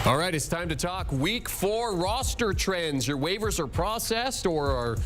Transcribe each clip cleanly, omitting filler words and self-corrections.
All right, it's time to talk Week 4 roster trends. Your waivers are processed or are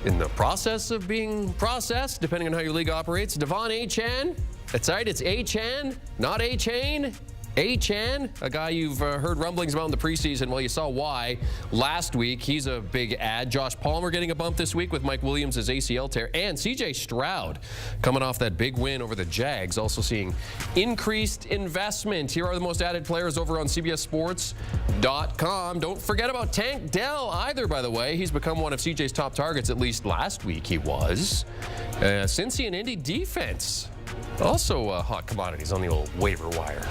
in the process of being processed, depending on how your league operates. Devon Achane, that's right, it's Achane, not A-Chain. Achane, a guy you've heard rumblings about in the preseason. Well, you saw why last week. He's a big ad. Josh Palmer getting a bump this week with Mike Williams' ACL tear. And C.J. Stroud coming off that big win over the Jags, also seeing increased investment. Here are the most added players over on CBSSports.com. Don't forget about Tank Dell either, by the way. He's become one of C.J.'s top targets, at least last week he was. Cincy and Indy defense, also hot commodities on the old waiver wire.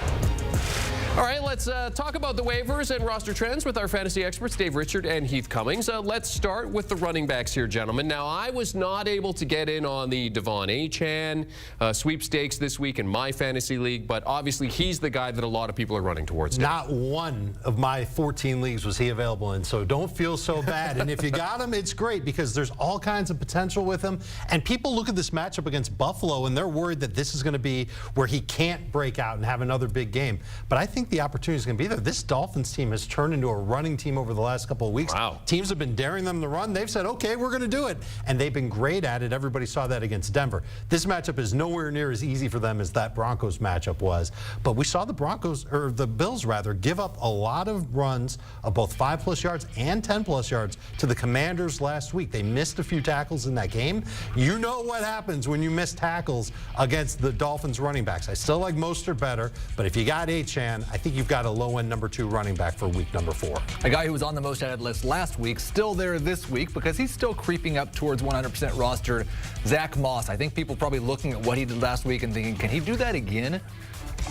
All right, let's talk about the waivers and roster trends with our fantasy experts, Dave Richard and Heath Cummings. Let's start with the running backs here, gentlemen. Now, I was not able to get in on the Devon Achane sweepstakes this week in my fantasy league, but obviously he's the guy that a lot of people are running towards now. Not one of my 14 leagues was he available in, so don't feel so bad. And if you got him, it's great because there's all kinds of potential with him. And people look at this matchup against Buffalo, and they're worried that this is going to be where he can't break out and have another big game. But I think the opportunity is going to be there. This Dolphins team has turned into a running team over the last couple of weeks. Wow. Teams have been daring them to run. They've said, okay, we're going to do it. And they've been great at it. Everybody saw that against Denver. This matchup is nowhere near as easy for them as that Broncos matchup was. But we saw the Broncos, or the Bills rather, give up a lot of runs of both 5+ yards and 10+ yards to the Commanders last week. They missed a few tackles in that game. You know what happens when you miss tackles against the Dolphins running backs. I still like Mostert better, but if you got Achane, I think you've got a low-end number 2 running back for week number 4. A guy who was on the most added list last week, still there this week because he's still creeping up towards 100% rostered. Zach Moss. I think people probably looking at what he did last week and thinking, can he do that again?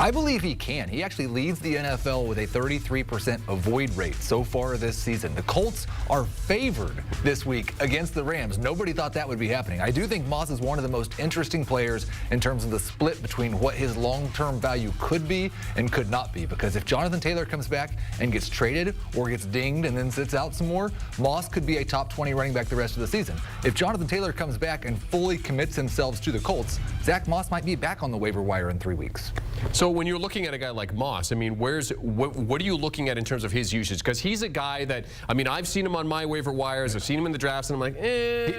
I believe he can. He actually leads the NFL with a 33% avoid rate so far this season. The Colts are favored this week against the Rams. Nobody thought that would be happening. I do think Moss is one of the most interesting players in terms of the split between what his long-term value could be and could not be. Because if Jonathan Taylor comes back and gets traded or gets dinged and then sits out some more, Moss could be a top 20 running back the rest of the season. If Jonathan Taylor comes back and fully commits himself to the Colts, Zach Moss might be back on the waiver wire in 3 weeks. So when you're looking at a guy like Moss, I mean, what are you looking at in terms of his usage? Because he's a guy that, I mean, I've seen him on my waiver wires. I've seen him in the drafts, and I'm like,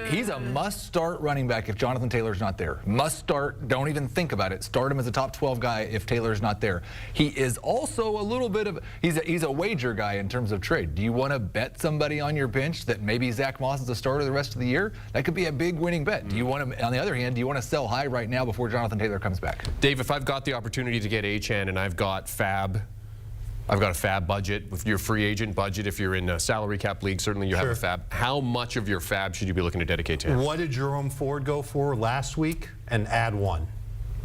He's a must-start running back if Jonathan Taylor's not there. Must start. Don't even think about it. Start him as a top 12 guy if Taylor's not there. He is also a little bit of, he's a wager guy in terms of trade. Do you want to bet somebody on your bench that maybe Zach Moss is a starter the rest of the year? That could be a big winning bet. Do you want to, on the other hand, do you want to sell high right now before Jonathan Taylor comes back? Dave, if I've got the opportunity to get Achane and I've got a fab budget with your free agent budget. If you're in a salary cap league, certainly you have a fab. How much of your fab should you be looking to dedicate to him? What did Jerome Ford go for last week? And add 1.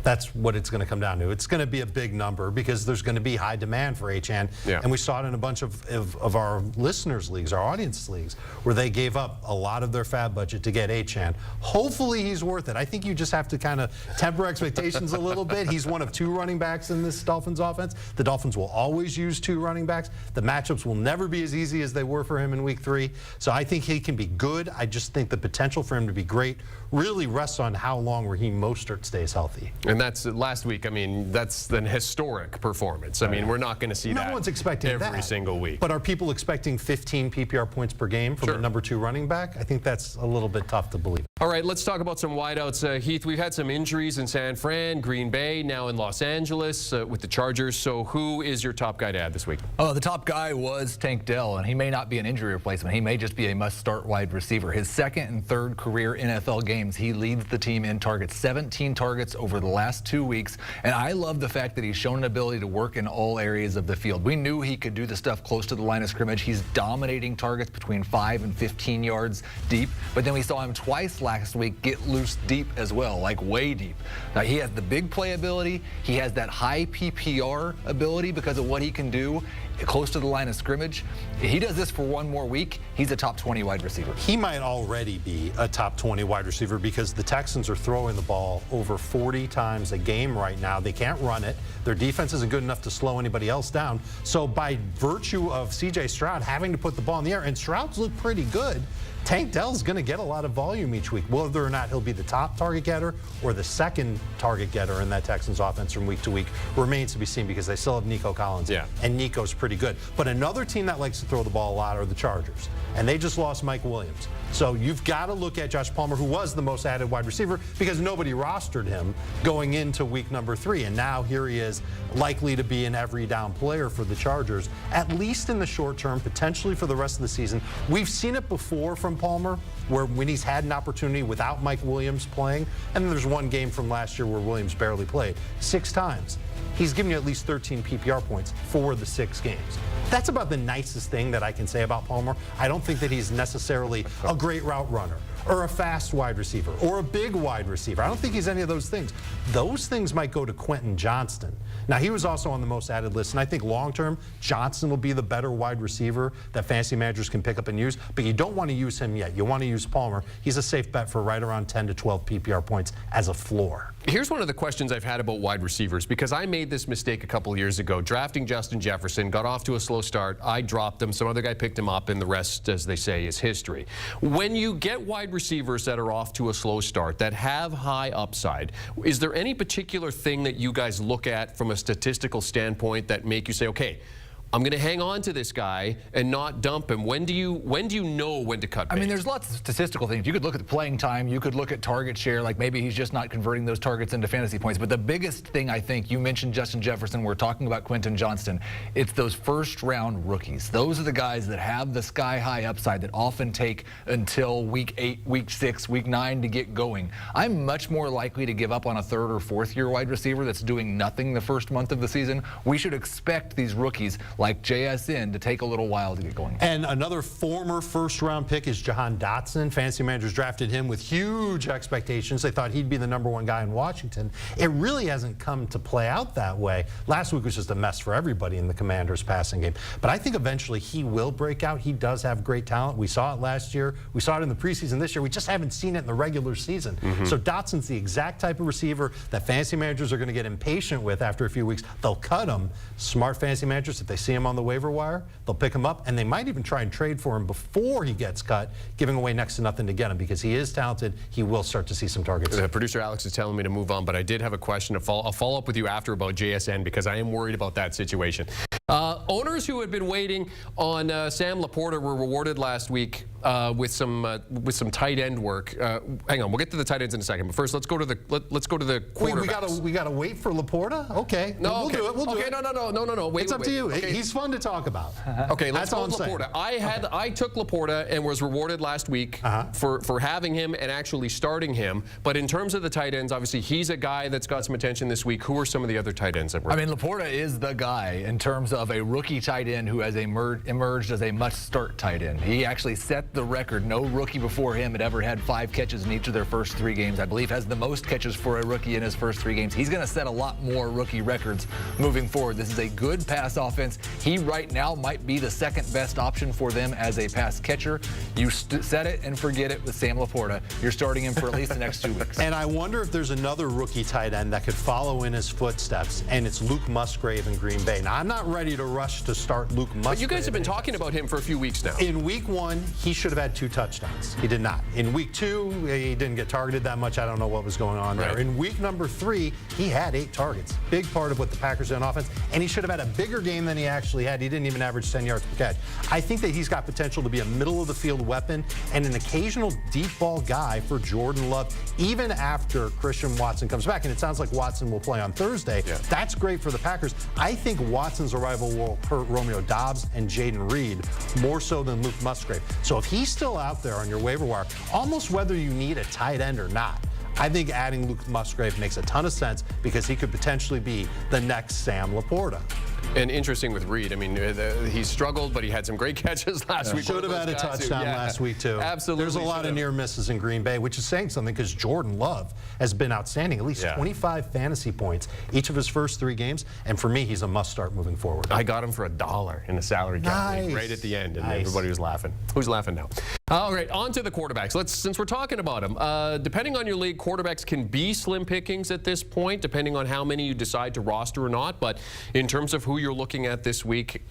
That's what it's going to come down to. It's going to be a big number because there's going to be high demand for Achane. Yeah. And we saw it in a bunch of our listeners' leagues, our audience leagues, where they gave up a lot of their fab budget to get Achane. Hopefully he's worth it. I think you just have to kind of temper expectations a little bit. He's one of 2 running backs in this Dolphins offense. The Dolphins will always use 2 running backs. The matchups will never be as easy as they were for him in week 3. So I think he can be good. I just think the potential for him to be great really rests on how long Raheem Mostert stays healthy. And that's last week. I mean, that's an historic performance. I mean, we're not going to see that. No one's expecting every single week. But are people expecting 15 PPR points per game from the number 2 running back? I think that's a little bit tough to believe. All right, let's talk about some wideouts. Heath, we've had some injuries in San Fran, Green Bay, now in Los Angeles with the Chargers. So who is your top guy to add this week? Oh, the top guy was Tank Dell, and he may not be an injury replacement. He may just be a must-start wide receiver. His 2nd and 3rd career NFL games, he leads the team in targets, 17 targets over the last 2 weeks. And I love the fact that he's shown an ability to work in all areas of the field. We knew he could do the stuff close to the line of scrimmage. He's dominating targets between 5 and 15 yards deep. But then we saw him twice last week get loose deep as well, like way deep. Now, he has the big play ability. He has that high PPR ability because of what he can do close to the line of scrimmage. If he does this for 1 more week, he's a top 20 wide receiver. He might already be a top 20 wide receiver because the Texans are throwing the ball over 40 times a game right now. They can't run it. Their defense isn't good enough to slow anybody else down. So by virtue of C.J. Stroud having to put the ball in the air, and Stroud's looked pretty good, Tank Dell's going to get a lot of volume each week. Whether or not he'll be the top target getter or the second target getter in that Texans offense from week to week remains to be seen, because they still have Nico Collins. Yeah. And Nico's pretty good. But another team that likes to throw the ball a lot are the Chargers. And they just lost Mike Williams. So you've got to look at Josh Palmer, who was the most added wide receiver, because nobody rostered him going into week number 3. And now here he is, likely to be an every down player for the Chargers, at least in the short term, potentially for the rest of the season. We've seen it before from Palmer, where when he's had an opportunity without Mike Williams playing, and then there's one game from last year where Williams barely played, 6 times. He's given you at least 13 PPR points for the 6 games. That's about the nicest thing that I can say about Palmer. I don't think that he's necessarily a great route runner or a fast wide receiver or a big wide receiver. I don't think he's any of those things. Those things might go to Quentin Johnston. Now, he was also on the most added list, and I think long-term, Johnston will be the better wide receiver that fantasy managers can pick up and use, but you don't want to use him yet. You want to use Palmer. He's a safe bet for right around 10 to 12 PPR points as a floor. Here's one of the questions I've had about wide receivers, because I made this mistake a couple years ago, drafting Justin Jefferson, got off to a slow start. I dropped him. Some other guy picked him up, and the rest, as they say, is history. When you get wide receivers that are off to a slow start, that have high upside, is there any particular thing that you guys look at from a statistical standpoint that make you say, okay, I'm going to hang on to this guy and not dump him? When do you know when to cut bait? I mean, there's lots of statistical things. You could look at the playing time. You could look at target share. Like maybe he's just not converting those targets into fantasy points. But the biggest thing, I think, you mentioned Justin Jefferson. We're talking about Quentin Johnston. It's those first-round rookies. Those are the guys that have the sky-high upside that often take until week 8, week 6, week 9 to get going. I'm much more likely to give up on a 3rd or 4th-year wide receiver that's doing nothing the first month of the season. We should expect these rookies like JSN to take a little while to get going. And another former first-round pick is Jahan Dotson. Fantasy managers drafted him with huge expectations. They thought he'd be the #1 guy in Washington. It really hasn't come to play out that way. Last week was just a mess for everybody in the Commanders' passing game. But I think eventually he will break out. He does have great talent. We saw it last year. We saw it in the preseason this year. We just haven't seen it in the regular season. So Dotson's the exact type of receiver that fantasy managers are going to get impatient with after a few weeks. They'll cut him. Smart fantasy managers, if they see him on the waiver wire, they'll pick him up, and they might even try and trade for him before he gets cut, giving away next to nothing to get him, because he is talented. He will start to see some targets. Producer Alex is telling me to move on, but I did have a question. I'll follow up with you after about JSN, because I am worried about that situation. Owners who had been waiting on Sam Laporta were rewarded last week with some tight end work. Hang on, we'll get to the tight ends in a second. But first, let's go to the quarterbacks. We gotta wait for Laporta. Okay, no, we'll do it. We'll do it. No. Wait, it's up to you. Okay. He's fun to talk about. Okay, let's That's go with Laporta. I took Laporta and was rewarded last week for having him and actually starting him. But in terms of the tight ends, obviously he's a guy that's got some attention this week. Who are some of the other tight ends that were? I mean, Laporta is the guy in terms of a rookie tight end who has emerged as a must-start tight end. He actually set the record. No rookie before him had ever had 5 catches in each of their first 3 games. I believe has the most catches for a rookie in his first 3 games. He's going to set a lot more rookie records moving forward. This is a good pass offense. He right now might be the 2nd best option for them as a pass catcher. You set it and forget it with Sam Laporta. You're starting him for at least the next 2 weeks. And I wonder if there's another rookie tight end that could follow in his footsteps, and it's Luke Musgrave in Green Bay. Now, I'm not ready to rush to start Luke Musgrave. But you guys have been talking about him for a few weeks now. In week 1, he should have had 2 touchdowns. He did not. In week 2, he didn't get targeted that much. I don't know what was going on there. In week number 3, he had 8 targets. Big part of what the Packers did on offense, and he should have had a bigger game than he actually had. He didn't even average 10 yards per catch. I think that he's got potential to be a middle-of-the-field weapon and an occasional deep ball guy for Jordan Love, even after Christian Watson comes back. And it sounds like Watson will play on Thursday. Yeah. That's great for the Packers. I think Watson's arrival will hurt Romeo Doubs and Jaden Reed more so than Luke Musgrave. So if he's still out there on your waiver wire, almost whether you need a tight end or not, I think adding Luke Musgrave makes a ton of sense, because he could potentially be the next Sam Laporta. And interesting with Reed, I mean, he struggled, but he had some great catches last week. Should have had a touchdown last week, too. Absolutely. There's a lot of near misses in Green Bay, which is saying something, because Jordan Love has been outstanding. At least 25 fantasy points each of his first 3 games. And for me, he's a must-start moving forward. I got him for $1 in the salary cap league right at the end, and everybody was laughing. Who's laughing now? All right, on to the quarterbacks. Since we're talking about them, depending on your league, quarterbacks can be slim pickings at this point, depending on how many you decide to roster or not. But in terms of who you're looking at this week,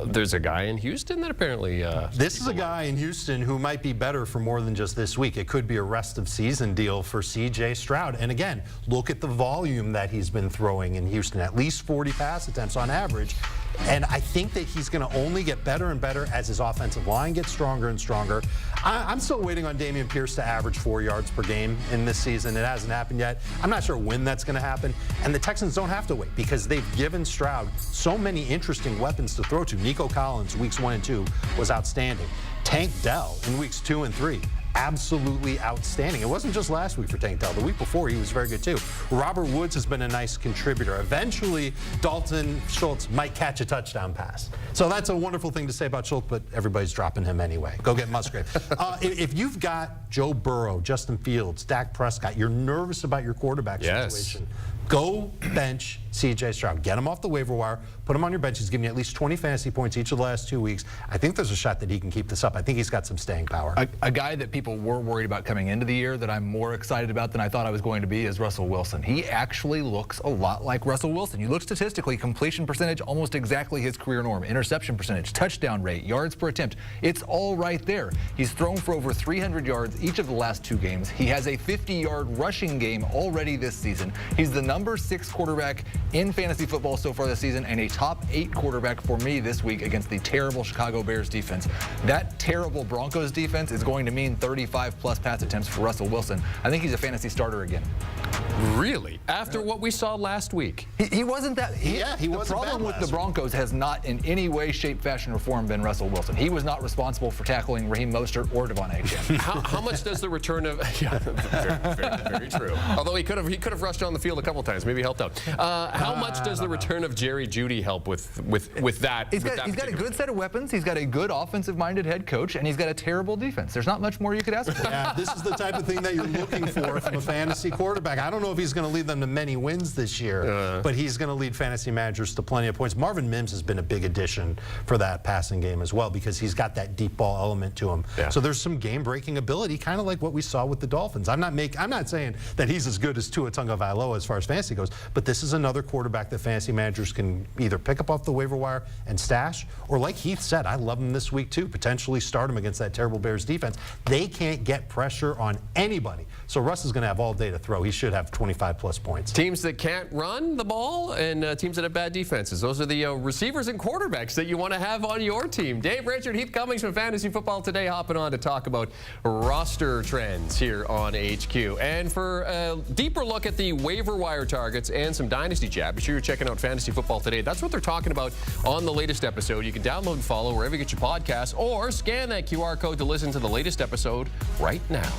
there's a guy in Houston that apparently... This is a guy in Houston who might be better for more than just this week. It could be a rest of season deal for C.J. Stroud. And again, look at the volume that he's been throwing in Houston, at least 40 pass attempts on average. And I think that he's going to only get better and better as his offensive line gets stronger and stronger. I'm still waiting on Dameon Pierce to average 4 yards per game in this season. It hasn't happened yet. I'm not sure when that's going to happen. And the Texans don't have to wait because they've given Stroud so many interesting weapons to throw to. Nico Collins, weeks 1 and 2, was outstanding. Tank Dell in weeks 2 and 3. Absolutely outstanding. It wasn't just last week for Tank Dell. The week before, he was very good too. Robert Woods has been a nice contributor. Eventually, Dalton Schultz might catch a touchdown pass. So that's a wonderful thing to say about Schultz, but everybody's dropping him anyway. Go get Musgrave. If you've got Joe Burrow, Justin Fields, Dak Prescott, you're nervous about your quarterback situation. Go bench C.J. Stroud. Get him off the waiver wire. Put him on your bench. He's given you at least 20 fantasy points each of the last 2 weeks. I think there's a shot that he can keep this up. I think he's got some staying power. A guy that people were worried about coming into the year that I'm more excited about than I thought I was going to be is Russell Wilson. He actually looks a lot like Russell Wilson. You look statistically, completion percentage, almost exactly his career norm. Interception percentage, touchdown rate, yards per attempt. It's all right there. He's thrown for over 300 yards each of the last 2 games. He has a 50-yard rushing game already this season. He's the number 6 quarterback in fantasy football so far this season and a top 8 quarterback for me this week against the terrible Chicago Bears defense. That terrible Broncos defense is going to mean 35-plus pass attempts for Russell Wilson. I think he's a fantasy starter again. Really? After what we saw last week? He wasn't that... He wasn't the problem with the Broncos has not in any way, shape, fashion, or form been Russell Wilson. He was not responsible for tackling Raheem Mostert or Devon A. How much does the return of... Yeah, very true. Although he could have rushed on the field a couple times. Maybe helped out. How much does the return of Jerry Jeudy help with that? He's got a good set of weapons. He's got a good offensive-minded head coach, and he's got a terrible defense. There's not much more you could ask for. Yeah, this is the type of thing that you're looking for from a fantasy quarterback. I don't know if he's going to lead them to many wins this year, but he's going to lead fantasy managers to plenty of points. Marvin Mims has been a big addition for that passing game as well because he's got that deep ball element to him. Yeah. So there's some game-breaking ability, kind of like what we saw with the Dolphins. I'm not saying that he's as good as Tua Tagovailoa as far as fantasy goes, but this is another quarterback that fantasy managers can either pick up off the waiver wire and stash, or like Heath said, I love him this week too, potentially start him against that terrible Bears defense. They can't get pressure on anybody. So Russ is going to have all day to throw. He should have 25-plus points. Teams that can't run the ball and teams that have bad defenses. Those are the receivers and quarterbacks that you want to have on your team. Dave, Richard, Heath Cummings from Fantasy Football Today hopping on to talk about roster trends here on HQ. And for a deeper look at the waiver wire targets and some dynasty chat, be sure you're checking out Fantasy Football Today. That's what they're talking about on the latest episode. You can download and follow wherever you get your podcasts or scan that QR code to listen to the latest episode right now.